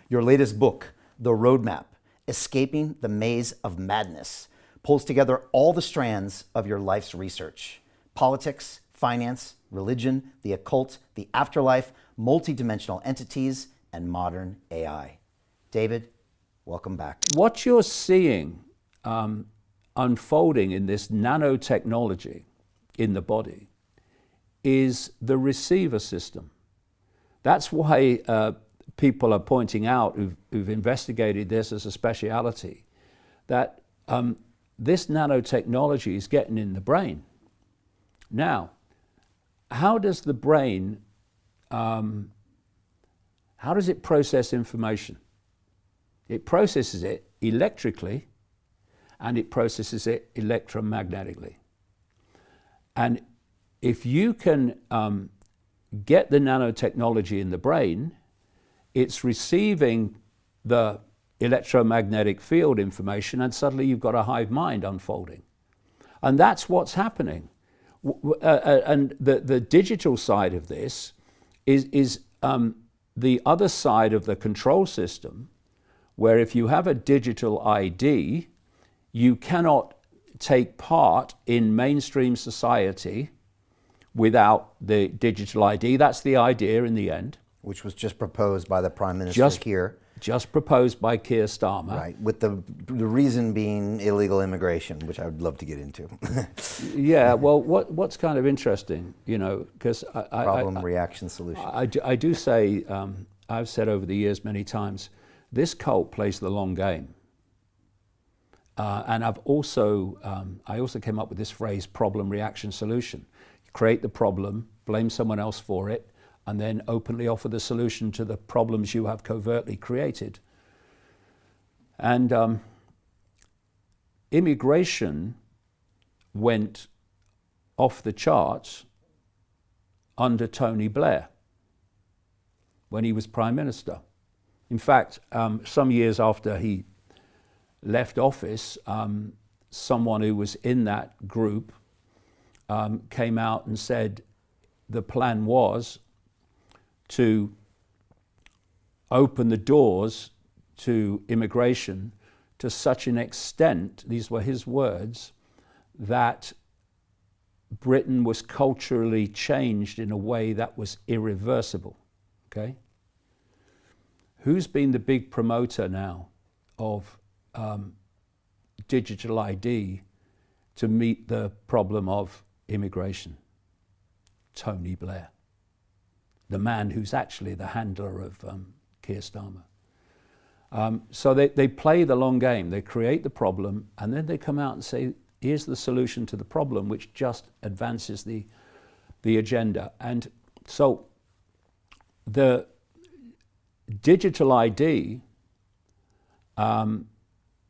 Your latest book, The Roadmap, Escaping the Maze of Madness, pulls together all the strands of your life's research: politics, finance, religion, the occult, the afterlife, multidimensional entities, and modern AI. David, welcome back. What you're seeing unfolding in this nanotechnology in the body is the receiver system. That's why people are pointing out who've investigated this as a speciality, that this nanotechnology is getting in the brain. Now, how does the brain, how does it process information? It processes it electrically and it processes it electromagnetically. And if you can get the nanotechnology in the brain, it's receiving the electromagnetic field information, and suddenly you've got a hive mind unfolding. And that's what's happening. And the digital side of this is the other side of the control system, where if you have a digital ID, you cannot take part in mainstream society without the digital ID. That's the idea in the end. Which was just proposed by the Prime Minister here. Just proposed by Keir Starmer. Right, with the reason being illegal immigration, which I would love to get into. Yeah, well, what's kind of interesting, you know, because problem, reaction, solution. I do say, I've said over the years many times, this cult plays the long game. And I've also, I also came up with this phrase, problem, reaction, solution. You create the problem, blame someone else for it, and then openly offer the solution to the problems you have covertly created. And immigration went off the charts under Tony Blair when he was Prime Minister. In fact, some years after he left office, someone who was in that group came out and said the plan was to open the doors to immigration to such an extent, these were his words, that Britain was culturally changed in a way that was irreversible, okay? Who's been the big promoter now of digital ID to meet the problem of immigration? Tony Blair, the man who's actually the handler of Keir Starmer. So they play the long game. They create the problem, and then they come out and say, here's the solution to the problem, which just advances the agenda. And so the digital ID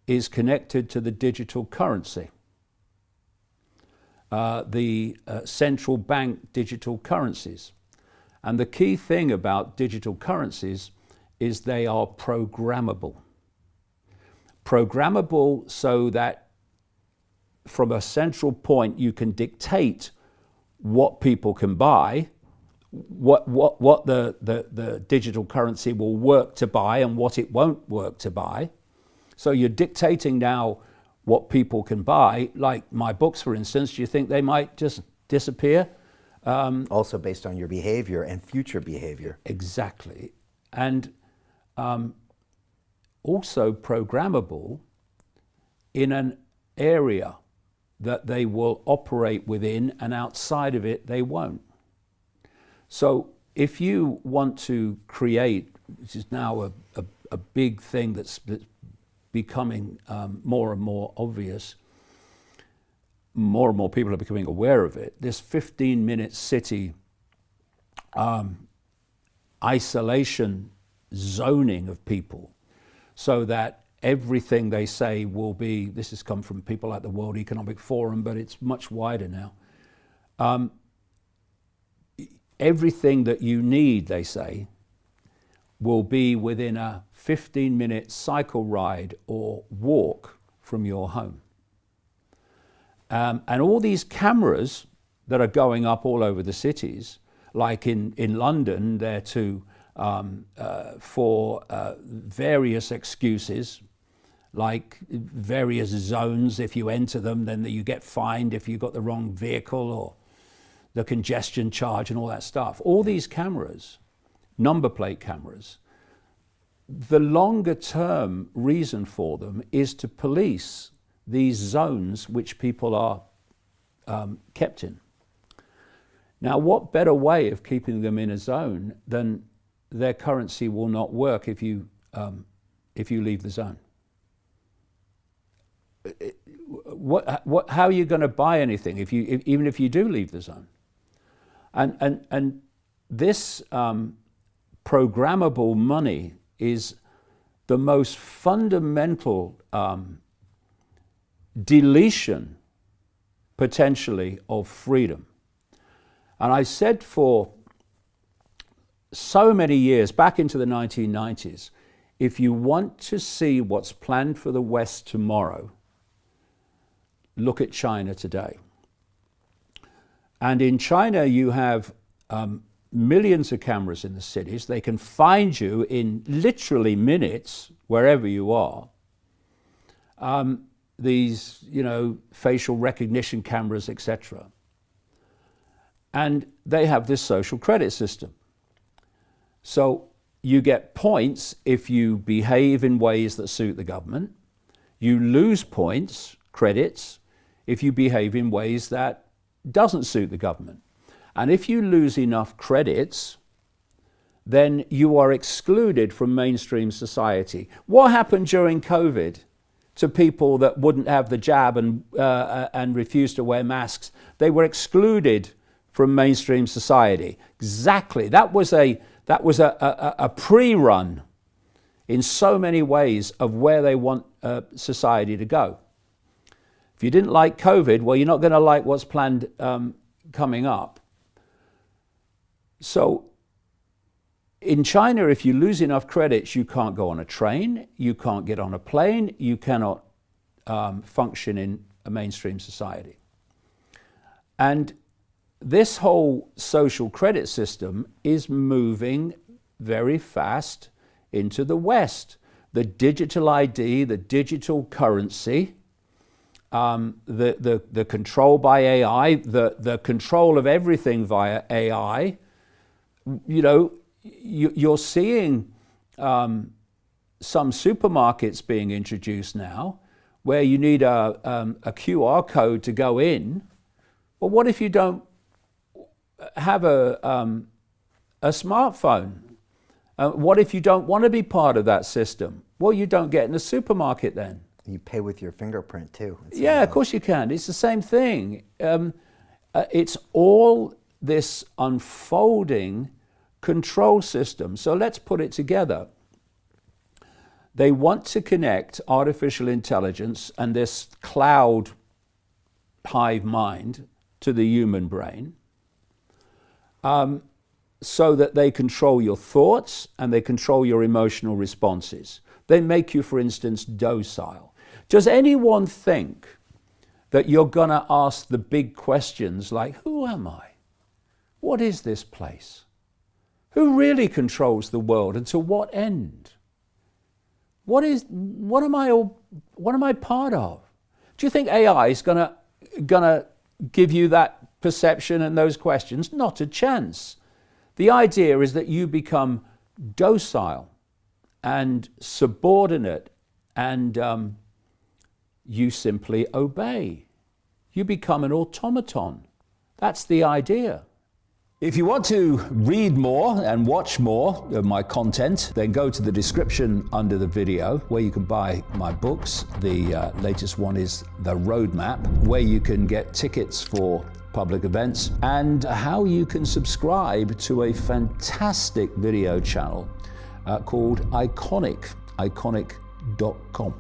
is connected to the digital currency, the central bank digital currencies. And the key thing about digital currencies is they are programmable. Programmable so that from a central point you can dictate what people can buy, what the digital currency will work to buy and what it won't work to buy. So you're dictating now what people can buy, like my books, for instance. Do you think they might just disappear? Also based on your behavior and future behavior. Exactly. And also programmable in an area that they will operate within, and outside of it they won't. So if you want to create, which is now a big thing that's becoming more and more obvious, more and more people are becoming aware of it, this 15-minute city isolation zoning of people, so that everything they say will be, this has come from people like the World Economic Forum, but it's much wider now. Everything that you need, they say, will be within a 15-minute cycle ride or walk from your home. And all these cameras that are going up all over the cities, like in London, they're to for various excuses, like various zones. If you enter them, then you get fined if you've got the wrong vehicle, or the congestion charge and all that stuff. All these cameras, number plate cameras, the longer term reason for them is to police these zones which people are kept in. Now, what better way of keeping them in a zone than their currency will not work if you leave the zone? How are you going to buy anything even if you do leave the zone? And this programmable money is the most fundamental deletion, potentially, of freedom. And I said for so many years, back into the 1990s, if you want to see what's planned for the West tomorrow, look at China today. And in China, you have millions of cameras in the cities. They can find you in literally minutes, wherever you are. These, facial recognition cameras, etc. And they have this social credit system. So you get points if you behave in ways that suit the government. You lose points, credits, if you behave in ways that doesn't suit the government. And if you lose enough credits, then you are excluded from mainstream society. What happened during COVID to people that wouldn't have the jab and refused to wear masks? They were excluded from mainstream society. Exactly. That was a pre-run in so many ways of where they want society to go. If you didn't like COVID, well, you're not going to like what's planned coming up. So in China, if you lose enough credits, you can't go on a train, you can't get on a plane, you cannot function in a mainstream society. And this whole social credit system is moving very fast into the West. The digital ID, the digital currency, the control by AI, the control of everything via AI. You're seeing some supermarkets being introduced now where you need a QR code to go in. Well, what if you don't have a smartphone? What if you don't want to be part of that system? Well, you don't get in the supermarket then. You pay with your fingerprint too. Yeah, of course you can. It's the same thing. It's all this unfolding control system. So let's put it together. They want to connect artificial intelligence and this cloud hive mind to the human brain, so that they control your thoughts and they control your emotional responses. They make you, for instance, docile. Does anyone think that you're going to ask the big questions like, who am I? What is this place? Who really controls the world and to what end? What am I part of? Do you think AI is gonna give you that perception and those questions? Not a chance. The idea is that you become docile and subordinate, and you simply obey. You become an automaton. That's the idea. If you want to read more and watch more of my content, then go to the description under the video where you can buy my books. The latest one is The Roadmap, where you can get tickets for public events, and how you can subscribe to a fantastic video channel called Iconic, iconic.com.